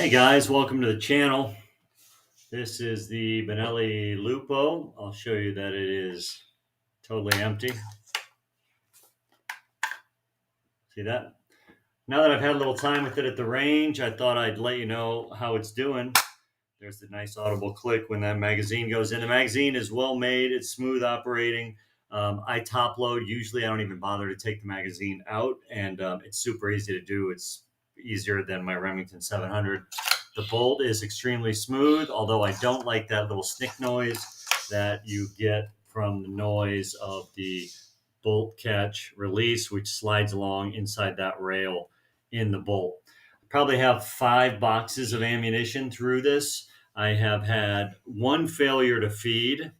Hey guys, welcome to the channel. This is the Benelli Lupo. I'll show you that it is totally empty. See that? Now that I've had a little time with it at the range, I thought I'd let you know how it's doing. There's the nice audible click when that magazine goes in. The magazine is well made, it's smooth operating. I top load. Usually I don't even bother to take the magazine out, and it's super easy to do. It's easier than my Remington 700. The bolt is extremely smooth, although I don't like that little snick noise that you get from the noise of the bolt catch release, which slides along inside that rail in the bolt. I probably have 5 boxes of ammunition through this. I have had one failure to feed,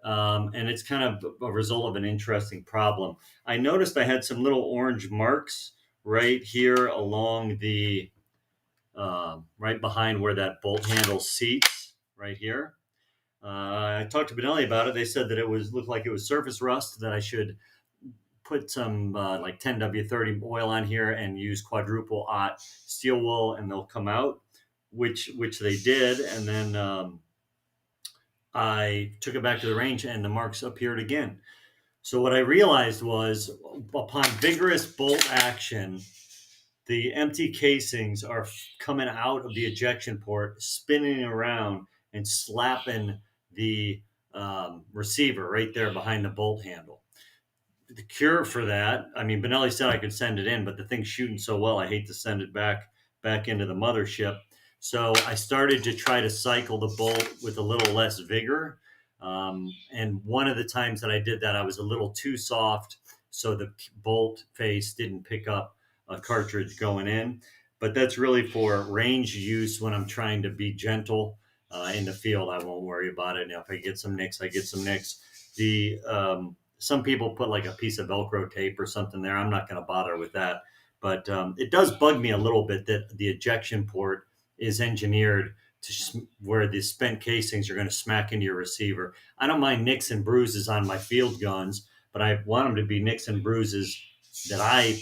and it's kind of a result of an interesting problem. I noticed I had some little orange marks right here along the right behind where that bolt handle seats, right here. I talked to Benelli about it. They said that it looked like it was surface rust, that I should put some like 10W30 oil on here and use quadruple aught steel wool, and they'll come out, which they did. And then I took it back to the range and the marks appeared again. So what I realized was, upon vigorous bolt action, the empty casings are coming out of the ejection port, spinning around and slapping the receiver right there behind the bolt handle. The cure for that, I mean, Benelli said I could send it in, but the thing's shooting so well, I hate to send it back into the mothership. So I started to try to cycle the bolt with a little less vigor. And one of the times that I did that, I was a little too soft, so the bolt face didn't pick up a cartridge going in. But that's really for range use. When I'm trying to be gentle in the field, I won't worry about it. Now, if I get some nicks, I get some nicks. Some people put like a piece of Velcro tape or something there. I'm not going to bother with that. But it does bug me a little bit that the ejection port is engineered to where the spent casings are going to smack into your receiver. I don't mind nicks and bruises on my field guns, but I want them to be nicks and bruises that I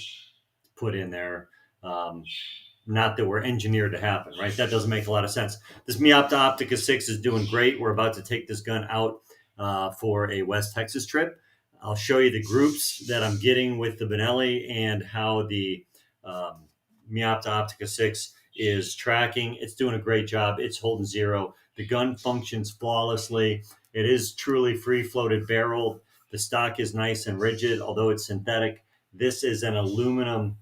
put in there, not that were engineered to happen, right? That doesn't make a lot of sense. This Meopta Optika 6 is doing great. We're about to take this gun out for a West Texas trip. I'll show you the groups that I'm getting with the Benelli and how the Meopta Optika 6 is tracking. It's doing a great job. It's holding zero. The gun functions flawlessly. It is truly free-floated barrel. The stock is nice and rigid, although it's synthetic. This is an aluminum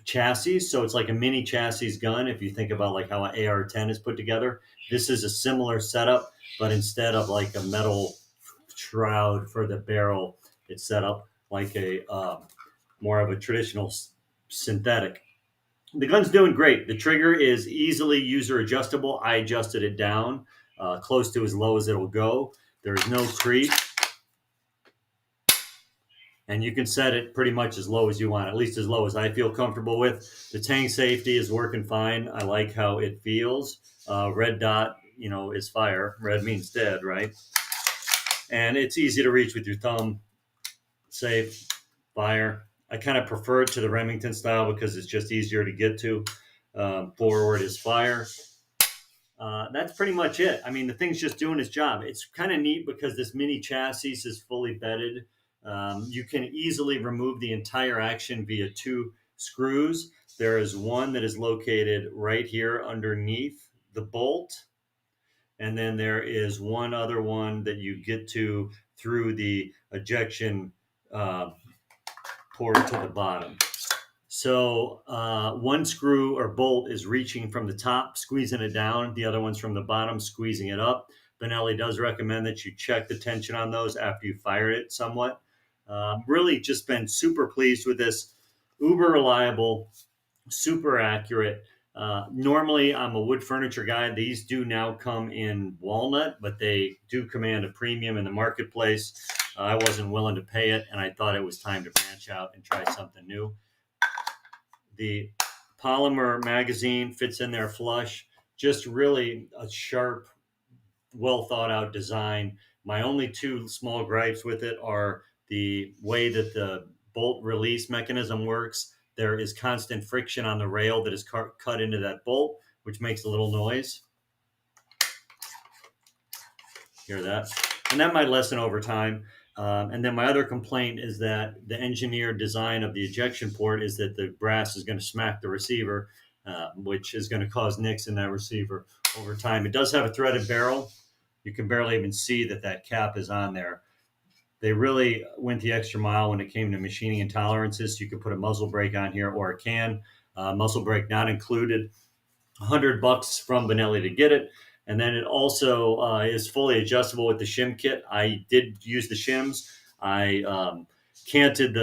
chassis, so it's like a mini chassis gun. If you think about like how an AR-10 is put together, this is a similar setup, but instead of like a metal shroud for the barrel, it's set up like a more of a traditional synthetic. The gun's doing great. The trigger is easily user adjustable. I adjusted it down close to as low as it'll go. There is no creep. And you can set it pretty much as low as you want, at least as low as I feel comfortable with. The tank safety is working fine. I like how it feels. Red dot, is fire. Red means dead, right? And it's easy to reach with your thumb. Safe, fire. I kind of prefer it to the Remington style because it's just easier to get to. Forward is fire. That's pretty much it. I mean, the thing's just doing its job. It's kind of neat because this mini chassis is fully bedded. You can easily remove the entire action via 2 screws. There is one that is located right here underneath the bolt. And then there is one other one that you get to through the ejection port to the bottom. So one screw or bolt is reaching from the top, squeezing it down. The other one's from the bottom, squeezing it up. Benelli does recommend that you check the tension on those after you fire it somewhat. Really just been super pleased with this. Uber reliable, super accurate. Normally I'm a wood furniture guy. These do now come in walnut, but they do command a premium in the marketplace. I wasn't willing to pay it, and I thought it was time to branch out and try something new. The polymer magazine fits in there flush. Just really a sharp, well thought out design. My only 2 small gripes with it are the way that the bolt release mechanism works. There is constant friction on the rail that is cut into that bolt, which makes a little noise. Hear that? And that might lessen over time. And then my other complaint is that the engineered design of the ejection port is that the brass is going to smack the receiver, which is going to cause nicks in that receiver over time. It does have a threaded barrel. You can barely even see that cap is on there. They really went the extra mile when it came to machining and tolerances. You can put a muzzle brake on here or a can. Muzzle brake not included. $100 from Benelli to get it. And then it also is fully adjustable with the shim kit. I did use the shims. I canted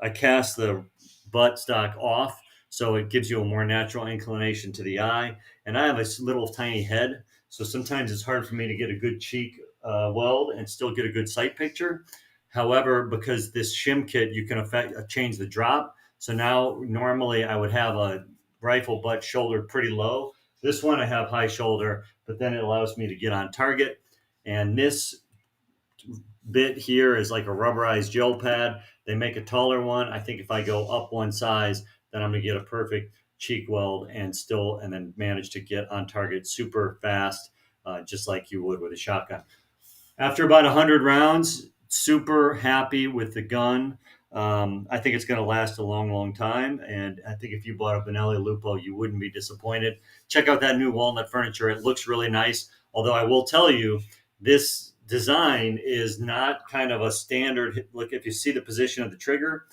I cast the butt stock off, so it gives you a more natural inclination to the eye. And I have a little tiny head, so sometimes it's hard for me to get a good cheek weld and still get a good sight picture. However, because this shim kit, you can change the drop. So now normally I would have a rifle butt shouldered pretty low. This one I have high shoulder, but then it allows me to get on target. And this bit here is like a rubberized gel pad. They make a taller one. I think if I go up one size, then I'm gonna get a perfect cheek weld and then manage to get on target super fast, just like you would with a shotgun. After about 100 rounds, super happy with the gun. I think it's going to last a long, long time. And I think if you bought a Benelli Lupo, you wouldn't be disappointed. Check out that new walnut furniture. It looks really nice. Although I will tell you, this design is not kind of a standard. Look, if you see the position of the trigger,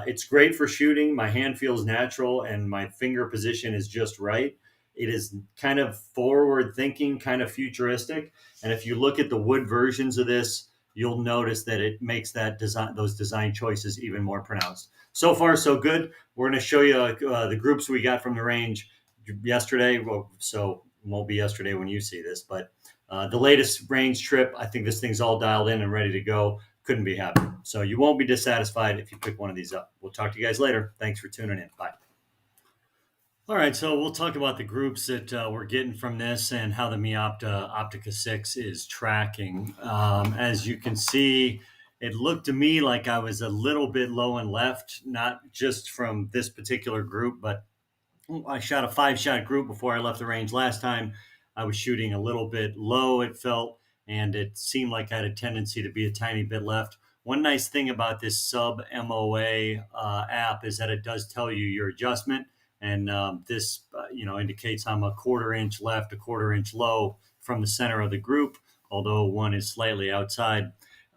it's great for shooting. My hand feels natural and my finger position is just right. It is kind of forward thinking, kind of futuristic. And if you look at the wood versions of this, you'll notice that it makes those design choices even more pronounced. So far, so good. We're going to show you the groups we got from the range yesterday. Well, so it won't be yesterday when you see this, but the latest range trip, I think this thing's all dialed in and ready to go. Couldn't be happier. So you won't be dissatisfied if you pick one of these up. We'll talk to you guys later. Thanks for tuning in. Bye. All right, so we'll talk about the groups that we're getting from this and how the Meopta Optika 6 is tracking. As you can see, it looked to me like I was a little bit low and left, not just from this particular group, but I shot a 5-shot group before I left the range last time. I was shooting a little bit low, it felt, and it seemed like I had a tendency to be a tiny bit left. One nice thing about this sub MOA app is that it does tell you your adjustment. And this, indicates I'm a 1/4 inch left, a 1/4 inch low from the center of the group, although one is slightly outside.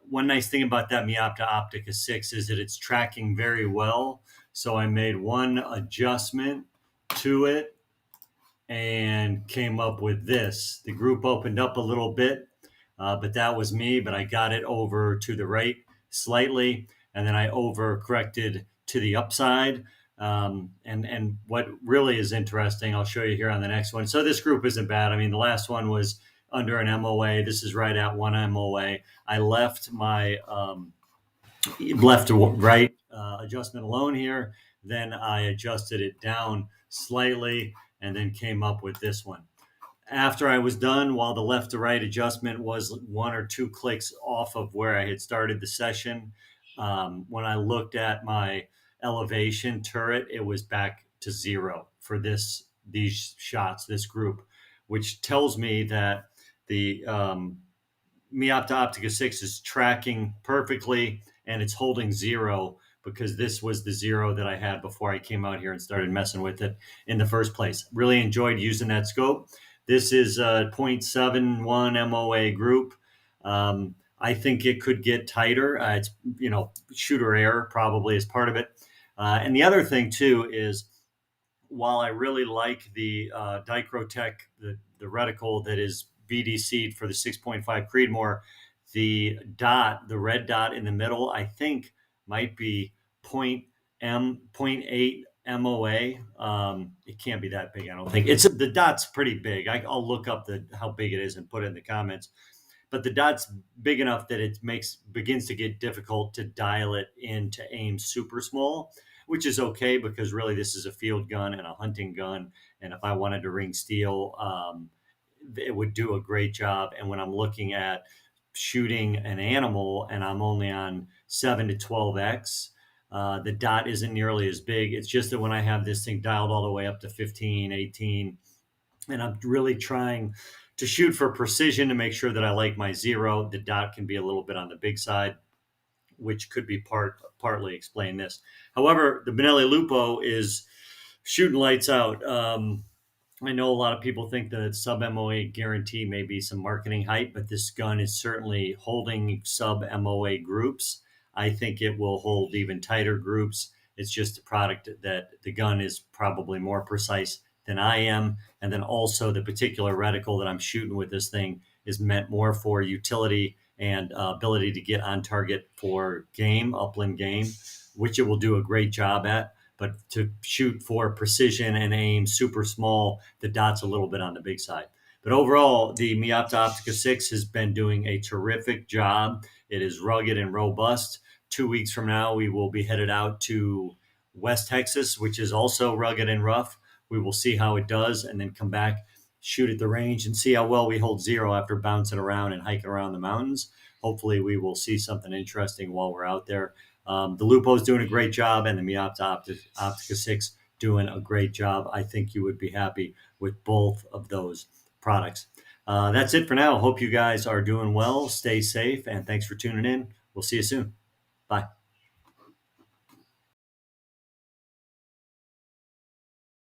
One nice thing about that Meopta Optika 6 is that it's tracking very well. So I made one adjustment to it and came up with this. The group opened up a little bit, but that was me, but I got it over to the right slightly, and then I overcorrected to the upside. And what really is interesting, I'll show you here on the next one. So this group isn't bad. I mean, the last one was under an MOA. This is right at 1 MOA. I left my left to right adjustment alone here. Then I adjusted it down slightly and then came up with this one. After I was done, while the left to right adjustment was 1 or 2 clicks off of where I had started the session, when I looked at my elevation turret, it was back to 0 for these shots, this group, which tells me that the Meopta Optika 6 is tracking perfectly and it's holding 0 because this was the 0 that I had before I came out here and started messing with it in the first place. Really enjoyed using that scope. This is a 0.71 MOA group. I think it could get tighter. It's, shooter error probably is part of it. And the other thing too is, while I really like the Dikrotech, the reticle that is BDC'd for the 6.5 Creedmoor, the red dot in the middle, I think might be 0.8 MOA. It can't be that big, I don't think. The dot's pretty big. I'll look up how big it is and put it in the comments. But the dot's big enough that it begins to get difficult to dial it in to aim super small, which is okay because really this is a field gun and a hunting gun. And if I wanted to ring steel, it would do a great job. And when I'm looking at shooting an animal and I'm only on 7 to 12x, The dot isn't nearly as big. It's just that when I have this thing dialed all the way up to 15, 18, and I'm really trying to shoot for precision to make sure that I like my zero, the dot can be a little bit on the big side, which could be partly explain this. However, the Benelli Lupo is shooting lights out. I know a lot of people think that sub MOA guarantee may be some marketing hype, but this gun is certainly holding sub MOA groups. I think it will hold even tighter groups. It's just a product that the gun is probably more precise than I am. And then also the particular reticle that I'm shooting with this thing is meant more for utility and ability to get on target for game, upland game, which it will do a great job at. But to shoot for precision and aim super small, the dot's a little bit on the big side. But overall, the Meopta Optika 6 has been doing a terrific job. It is rugged and robust. 2 weeks from now, we will be headed out to West Texas, which is also rugged and rough. We will see how it does and then come back, shoot at the range, and see how well we hold zero after bouncing around and hiking around the mountains. Hopefully, we will see something interesting while we're out there. The Lupo is doing a great job, and the Meopta Optika 6 doing a great job. I think you would be happy with both of those products. That's it for now. Hope you guys are doing well. Stay safe, and thanks for tuning in. We'll see you soon. Bye.